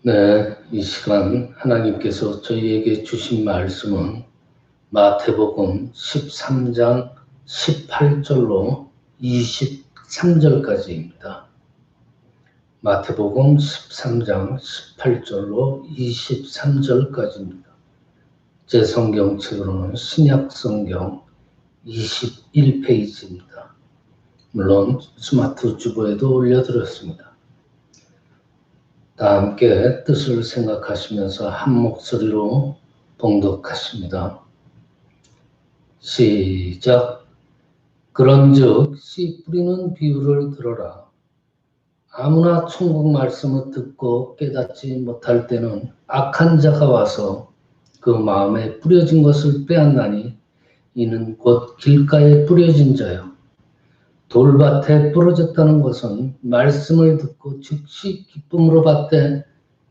네, 이 시간 하나님께서 저희에게 주신 말씀은 마태복음 13장 18절로 23절까지입니다. 마태복음 13장 18절로 23절까지입니다. 제 성경책으로는 신약성경 21페이지입니다. 물론 스마트 주보에도 올려드렸습니다. 다 함께 뜻을 생각하시면서 한 목소리로 봉독하십니다. 시작. 그런즉 씨 뿌리는 비유를 들어라. 아무나 천국 말씀을 듣고 깨닫지 못할 때는 악한 자가 와서 그 마음에 뿌려진 것을 빼앗나니 이는 곧 길가에 뿌려진 자요. 돌밭에 부러졌다는 것은 말씀을 듣고 즉시 기쁨으로 받되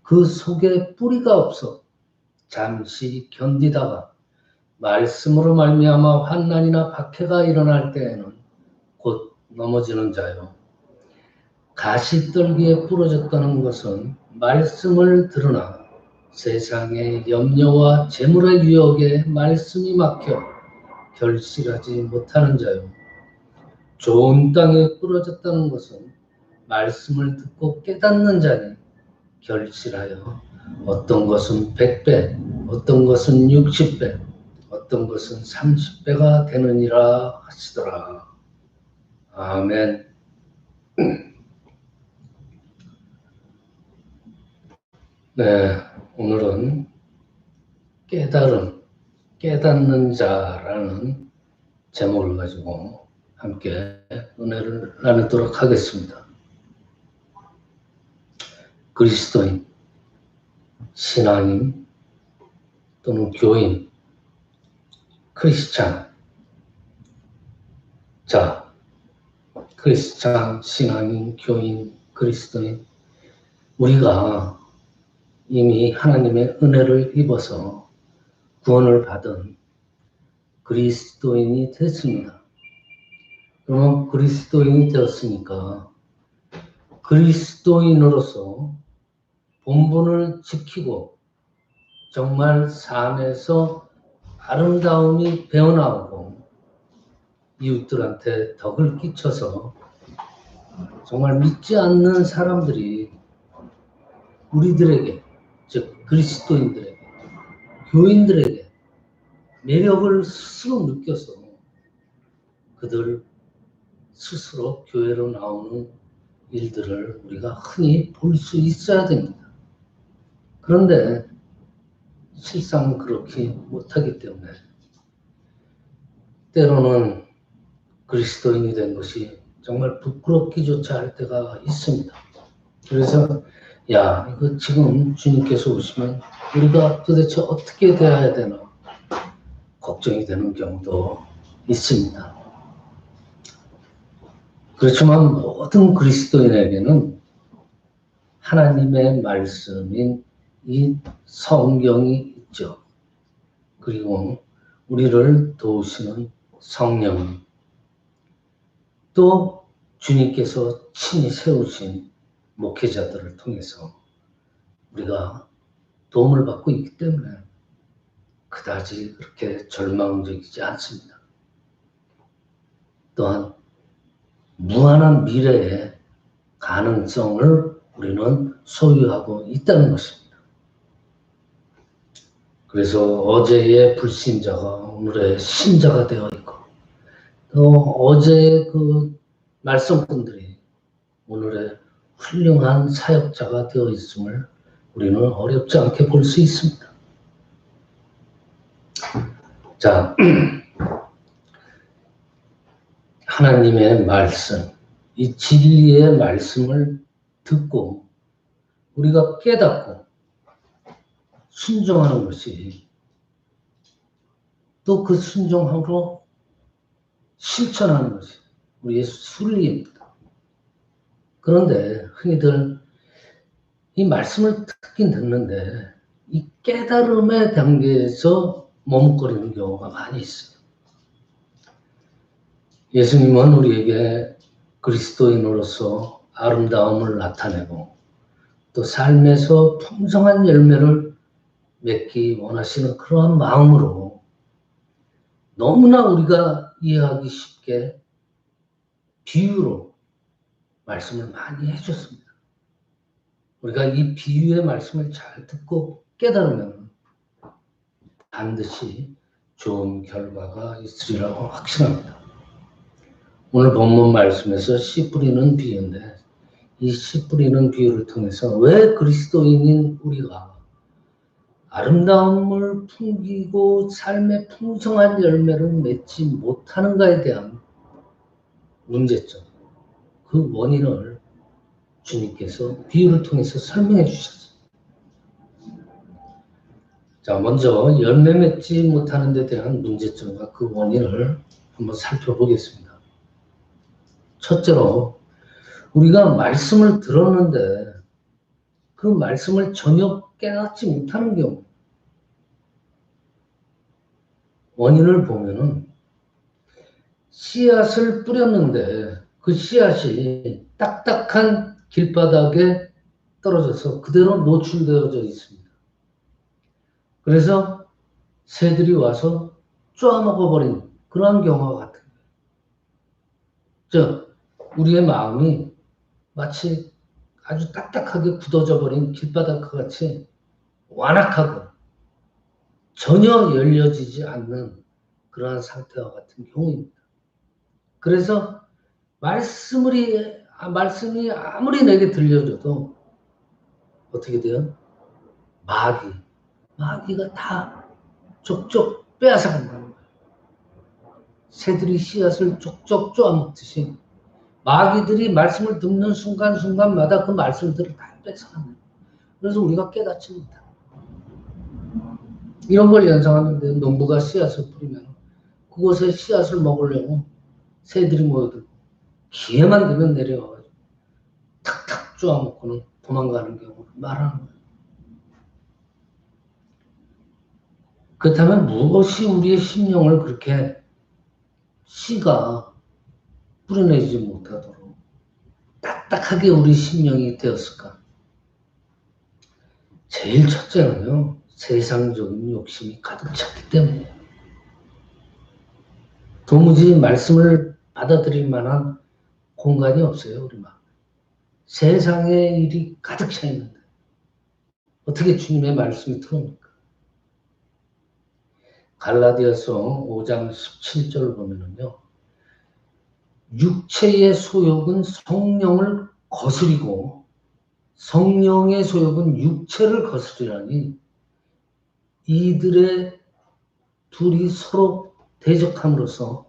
그 속에 뿌리가 없어 잠시 견디다가 말씀으로 말미암아 환난이나 박해가 일어날 때에는 곧 넘어지는 자요. 가시떨기에 부러졌다는 것은 말씀을 들으나 세상의 염려와 재물의 유혹에 말씀이 막혀 결실하지 못하는 자요. 좋은 땅에 부러졌다는 것은 말씀을 듣고 깨닫는 자니 결실하여 어떤 것은 100배, 어떤 것은 60배, 어떤 것은 30배가 되느니라 하시더라. 아멘. 네, 오늘은 깨닫는 자라는 제목을 가지고 함께 은혜를 나누도록 하겠습니다. 그리스도인, 신앙인 또는 교인, 크리스찬. 자, 크리스찬, 신앙인, 교인, 그리스도인. 우리가 이미 하나님의 은혜를 입어서 구원을 받은 그리스도인이 됐습니다. 그러면 그리스도인이 되었으니까 그리스도인으로서 본분을 지키고 정말 삶에서 아름다움이 배어나오고 이웃들한테 덕을 끼쳐서 정말 믿지 않는 사람들이 우리들에게, 즉 그리스도인들에게, 교인들에게 매력을 스스로 느껴서 그들 스스로 교회로 나오는 일들을 우리가 흔히 볼 수 있어야 됩니다. 그런데 실상 그렇게 못하기 때문에 때로는 그리스도인이 된 것이 정말 부끄럽기조차 할 때가 있습니다. 그래서 이거 지금 주님께서 오시면 우리가 도대체 어떻게 대해야 되나 걱정이 되는 경우도 있습니다. 그렇지만 모든 그리스도인에게는 하나님의 말씀인 이 성경이 있죠. 그리고 우리를 도우시는 성령, 또 주님께서 친히 세우신 목회자들을 통해서 우리가 도움을 받고 있기 때문에 그다지 그렇게 절망적이지 않습니다. 또한 무한한 미래의 가능성을 우리는 소유하고 있다는 것입니다. 그래서 어제의 불신자가 오늘의 신자가 되어 있고, 또 어제의 그 말씀꾼들이 오늘의 훌륭한 사역자가 되어 있음을 우리는 어렵지 않게 볼 수 있습니다. 자, 하나님의 말씀, 이 진리의 말씀을 듣고 우리가 깨닫고 순종하는 것이 또 그 순종함으로 실천하는 것이 우리의 순리입니다. 그런데 흔히들 이 말씀을 듣긴 듣는데 이 깨달음의 단계에서 머뭇거리는 경우가 많이 있어요. 예수님은 우리에게 그리스도인으로서 아름다움을 나타내고 또 삶에서 풍성한 열매를 맺기 원하시는 그러한 마음으로 너무나 우리가 이해하기 쉽게 비유로 말씀을 많이 해줬습니다. 우리가 이 비유의 말씀을 잘 듣고 깨달으면 반드시 좋은 결과가 있으리라고 확신합니다. 오늘 본문 말씀에서 씨 뿌리는 비유인데 이 씨 뿌리는 비유를 통해서 왜 그리스도인인 우리가 아름다움을 풍기고 삶의 풍성한 열매를 맺지 못하는가에 대한 문제점, 그 원인을 주님께서 비유를 통해서 설명해 주셨어요. 자, 먼저 열매 맺지 못하는 데 대한 문제점과 그 원인을 한번 살펴보겠습니다. 첫째로 우리가 말씀을 들었는데 그 말씀을 전혀 깨닫지 못하는 경우, 원인을 보면은 씨앗을 뿌렸는데 그 씨앗이 딱딱한 길바닥에 떨어져서 그대로 노출되어져 있습니다. 그래서 새들이 와서 쪼아먹어버린 그러한 경우와 같은 거예요. 즉, 우리의 마음이 마치 아주 딱딱하게 굳어져 버린 길바닥과 같이 완악하고 전혀 열려지지 않는 그러한 상태와 같은 경우입니다. 그래서 말씀이 아무리 내게 들려줘도 어떻게 돼요? 마귀가 다 족족 빼앗아간다는 거예요. 새들이 씨앗을 족족 쪼아먹듯이 마귀들이 말씀을 듣는 순간순간마다 그 말씀들을 다 뺏어간다. 그래서 우리가 깨닫지 못한다. 이런 걸 연상하는데 농부가 씨앗을 뿌리면 그곳에 씨앗을 먹으려고 새들이 모여들고 기회만 되면 내려와가지고 탁탁 쪼아먹고는 도망가는 경우를 말하는 거예요. 그렇다면 무엇이 우리의 심령을 그렇게 씨가 뿌려내지 못하도록 딱딱하게 우리 심령이 되었을까? 제일 첫째는요, 세상적인 욕심이 가득 찼기 때문이에요. 도무지 말씀을 받아들일 만한 공간이 없어요, 우리 마음에. 세상의 일이 가득 차 있는데 어떻게 주님의 말씀이 들어옵니까? 갈라디아서 5장 17절을 보면은요, 육체의 소욕은 성령을 거스리고 성령의 소욕은 육체를 거스리라니 이들의 둘이 서로 대적함으로써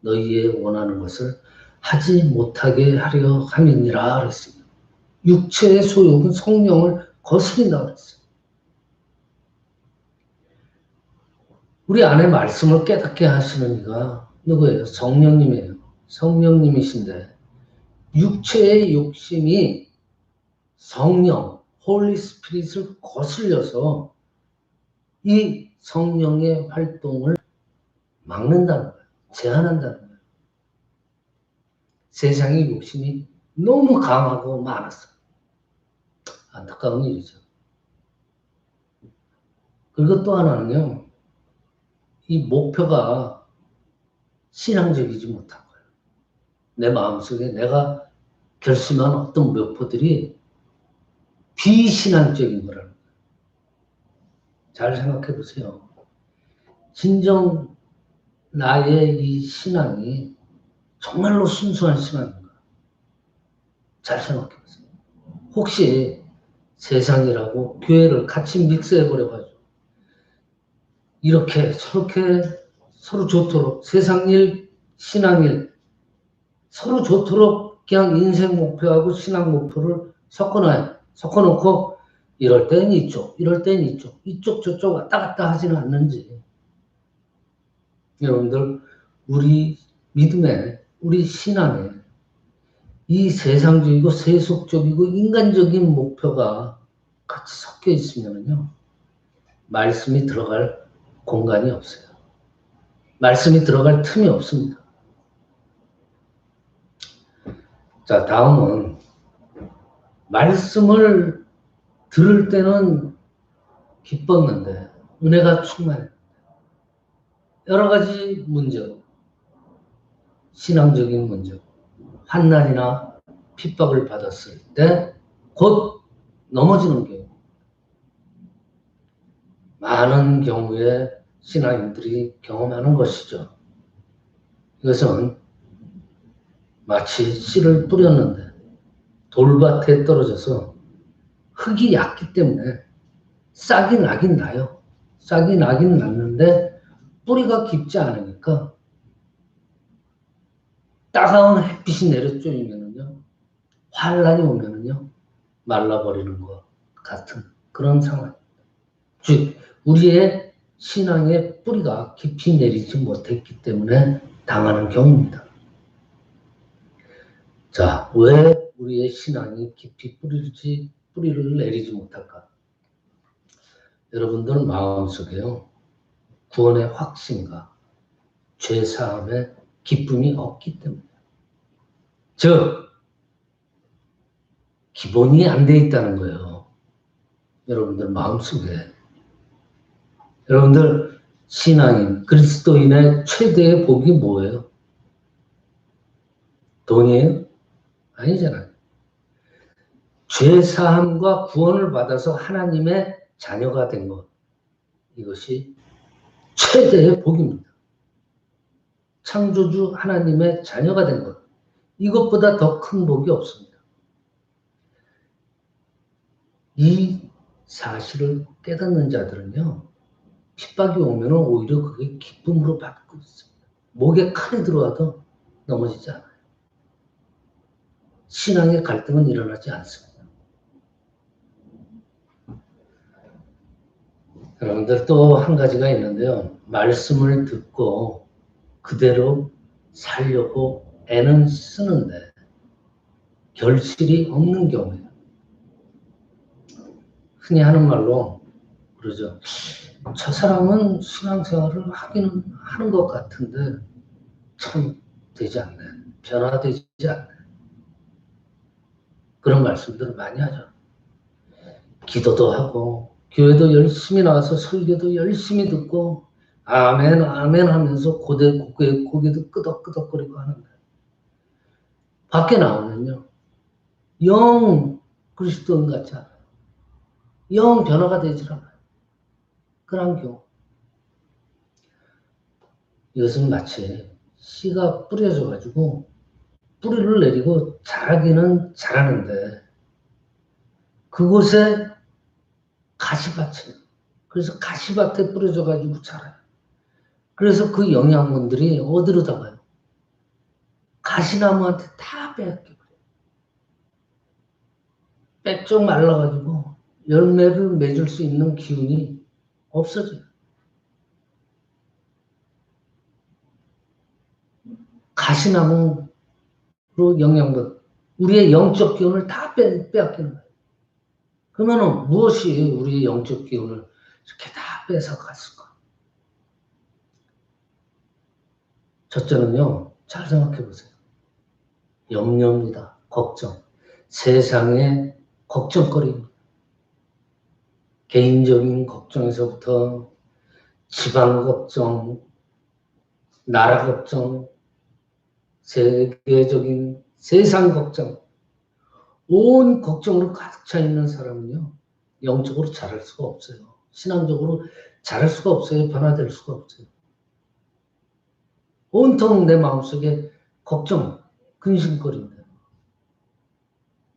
너희의 원하는 것을 하지 못하게 하려 함이니라 그랬습니다. 육체의 소욕은 성령을 거스린다 그랬어요. 우리 안에 말씀을 깨닫게 하시는 이가 누구예요? 성령님이에요. 성령님이신데 육체의 욕심이 성령, 홀리 스피릿을 거슬려서 이 성령의 활동을 막는다는 거예요. 제한한다는 거예요. 세상의 욕심이 너무 강하고 많았어요. 안타까운 일이죠. 그리고 또 하나는요, 이 목표가 신앙적이지 못한 거예요. 내 마음속에 내가 결심한 어떤 목표들이 비신앙적인 거라는 거예요. 잘 생각해 보세요. 진정 나의 이 신앙이 정말로 순수한 신앙인가? 잘 생각해 보세요. 혹시 세상이라고 교회를 같이 믹스해버려가지고 이렇게 저렇게 서로 좋도록 세상일, 신앙일 서로 좋도록 그냥 인생 목표하고 신앙 목표를 섞어놓고 이럴 땐 이쪽, 이럴 땐 이쪽 저쪽 왔다 갔다 하지는 않는지. 여러분들 우리 믿음에 우리 신앙에 이 세상적이고 세속적이고 인간적인 목표가 같이 섞여 있으면요, 말씀이 들어갈 공간이 없어요. 말씀이 들어갈 틈이 없습니다. 자, 다음은 말씀을 들을 때는 기뻤는데 은혜가 충만해. 여러 가지 문제, 신앙적인 문제, 환난이나 핍박을 받았을 때 곧 넘어지는 경우. 많은 경우에 신앙인들이 경험하는 것이죠. 이것은 마치 씨를 뿌렸는데 돌밭에 떨어져서 흙이 얕기 때문에 싹이 나긴 나요. 싹이 나긴 났는데 뿌리가 깊지 않으니까 따가운 햇빛이 내려쬐면은요, 환란이 오면은요, 말라버리는 것 같은 그런 상황. 즉, 우리의 신앙의 뿌리가 깊이 내리지 못했기 때문에 당하는 경우입니다. 자, 왜 우리의 신앙이 깊이 뿌리를 내리지 못할까? 여러분들 마음속에요, 구원의 확신과 죄사함의 기쁨이 없기 때문에. 즉, 기본이 안 돼 있다는 거예요. 여러분들 마음속에. 여러분들 신앙인, 그리스도인의 최대의 복이 뭐예요? 돈이에요? 아니잖아요. 죄사함과 구원을 받아서 하나님의 자녀가 된 것. 이것이 최대의 복입니다. 창조주 하나님의 자녀가 된 것. 이것보다 더 큰 복이 없습니다. 이 사실을 깨닫는 자들은요, 핍박이 오면 오히려 그게 기쁨으로 받고 있습니다. 목에 칼이 들어와도 넘어지지 않아요. 신앙의 갈등은 일어나지 않습니다. 여러분들 또 한 가지가 있는데요. 말씀을 듣고 그대로 살려고 애는 쓰는데 결실이 없는 경우에요. 흔히 하는 말로 그러죠. 저 사람은 신앙생활을 하기는 하는 것 같은데 참 되지 않네. 변화되지 않네. 그런 말씀들을 많이 하죠. 기도도 하고 교회도 열심히 나와서 설교도 열심히 듣고 아멘 아멘 하면서 고개도 끄덕끄덕거리고 하는데 밖에 나오면요 영 그리스도인 같지 않아요. 영 변화가 되질 않아요. 그런 경우. 이것은 마치 씨가 뿌려져 가지고 뿌리를 내리고 자라기는 자라는데 그곳에 가시밭이, 그래서 가시밭에 뿌려져 가지고 자라요. 그래서 그 영양분들이 어디로 다 가요? 가시나무한테 다 빼앗겨버려요. 빼쪽 말라가지고 열매를 맺을 수 있는 기운이 없어져요. 가시나무로 영양분, 우리의 영적 기운을 다 빼앗기는 거예요. 그러면 무엇이 우리의 영적 기운을 이렇게 다 뺏어갔을까? 첫째는요, 잘 생각해 보세요. 염려입니다. 걱정. 세상의 걱정거리입니다. 개인적인 걱정에서부터 지방 걱정, 나라 걱정, 세계적인 세상 걱정, 온 걱정으로 가득 차 있는 사람은요, 영적으로 자랄 수가 없어요. 신앙적으로 자랄 수가 없어요. 변화될 수가 없어요. 온통 내 마음속에 걱정, 근심거리인데.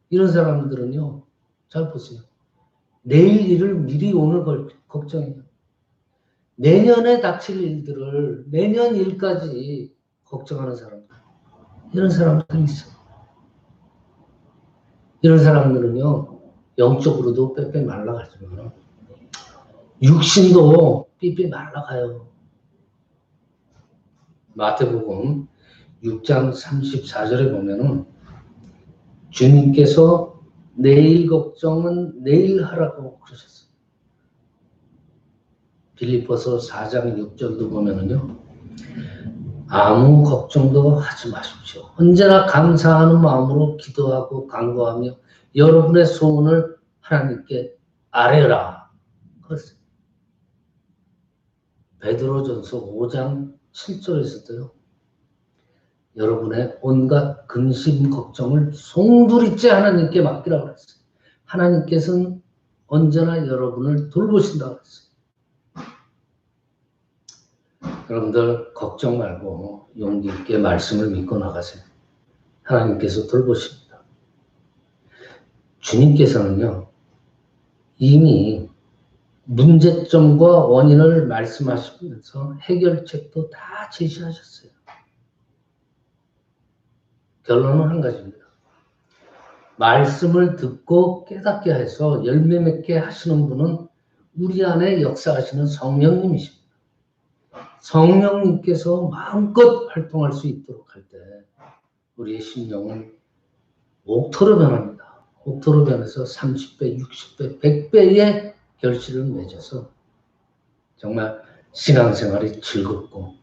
이런 사람들은요, 잘 보세요. 내일 일을 미리 오늘 걱정해요. 내년에 닥칠 일들을 내년 일까지 걱정하는 사람들. 이런 사람들이 있어요. 이런 사람들은요, 영적으로도 빼빼 말라가지만 육신도 삐삐 말라가요. 마태복음 6장 34절에 보면은 주님께서 내일 걱정은 내일 하라고 그러셨어요. 빌립보서 4장 6절도 보면은요, 아무 걱정도 하지 마십시오. 언제나 감사하는 마음으로 기도하고 간구하며 여러분의 소원을 하나님께 아뢰라. 그랬어요. 베드로전서 5장 7절에서도요. 여러분의 온갖 근심 걱정을 송두리째 하나님께 맡기라고 그랬어요. 하나님께서는 언제나 여러분을 돌보신다고 그랬어요. 여러분들 걱정 말고 용기 있게 말씀을 믿고 나가세요. 하나님께서 돌보십니다. 주님께서는요, 이미 문제점과 원인을 말씀하시면서 해결책도 다 제시하셨어요. 결론은 한 가지입니다. 말씀을 듣고 깨닫게 해서 열매 맺게 하시는 분은 우리 안에 역사하시는 성령님이십니다. 성령님께서 마음껏 활동할 수 있도록 할 때 우리의 심령은 옥토로 변합니다. 옥토로 변해서 30배, 60배, 100배의 결실을 맺어서 정말 신앙생활이 즐겁고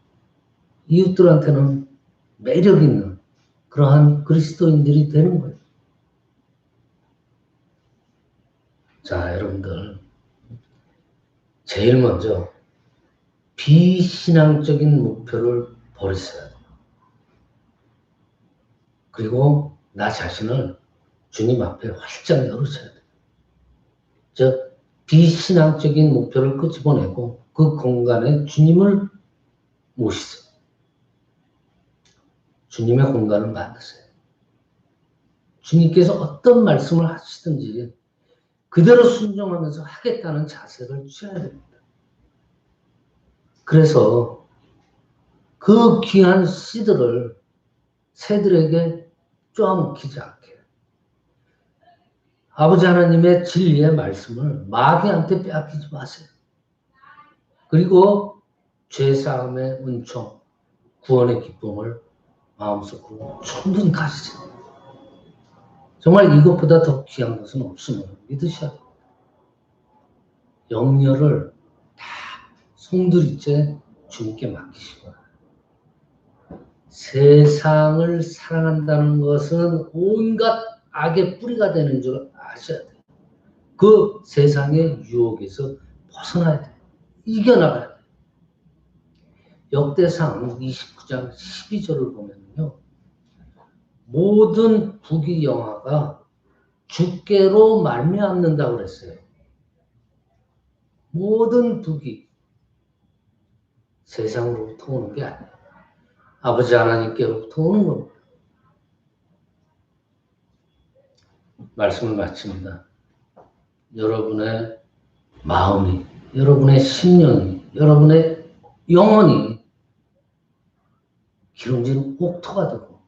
이웃들한테는 매력 있는 그러한 그리스도인들이 되는 거예요. 자, 여러분들 제일 먼저 비신앙적인 목표를 버리셔야 돼요. 그리고 나 자신을 주님 앞에 활짝 열으셔야 돼요. 즉 비신앙적인 목표를 끄집어내고 그 공간에 주님을 모시세요. 주님의 공간을 만드세요. 주님께서 어떤 말씀을 하시든지 그대로 순종하면서 하겠다는 자세를 취해야 됩니다. 그래서 그 귀한 씨들을 새들에게 쪼아먹히지 않게 아버지 하나님의 진리의 말씀을 마귀한테 빼앗기지 마세요. 그리고 죄사함의 은총, 구원의 기쁨을 마음속으로 충분히 가지세요. 정말 이것보다 더 귀한 것은 없음을 믿으셔야 됩니다. 영녀를 다 송두리째 주님께 맡기시고 세상을 사랑한다는 것은 온갖 악의 뿌리가 되는 줄 아셔야 돼요. 그 세상의 유혹에서 벗어나야 돼요. 이겨나가야 돼요. 역대상 29장 12절을 보면요. 모든 부귀 영화가 주께로 말미암는다고 그랬어요. 모든 부귀 세상으로부터 오는 게 아니에요. 아버지 하나님께로부터 오는 겁니다. 말씀을 마칩니다. 여러분의 마음이, 여러분의 심령이, 여러분의 영혼이 기름진 옥토가 되고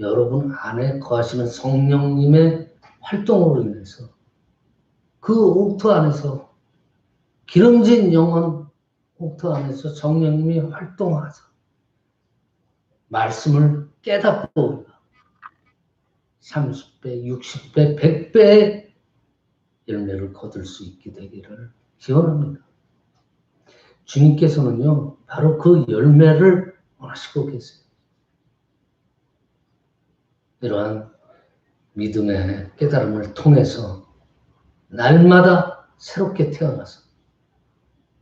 여러분 안에 거하시는 성령님의 활동으로 인해서 그 옥토 안에서 기름진 영혼 옥토 안에서 성령님이 활동하셔서 말씀을 깨닫고 30배, 60배, 100배의 열매를 거둘 수 있게 되기를 기원합니다. 주님께서는요, 바로 그 열매를 원하시고 계세요. 이러한 믿음의 깨달음을 통해서 날마다 새롭게 태어나서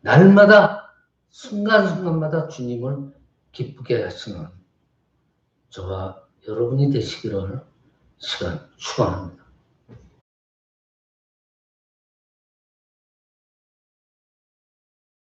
날마다 순간순간마다 주님을 기쁘게 하시는 저와 여러분이 되시기를 시간 축원합니다.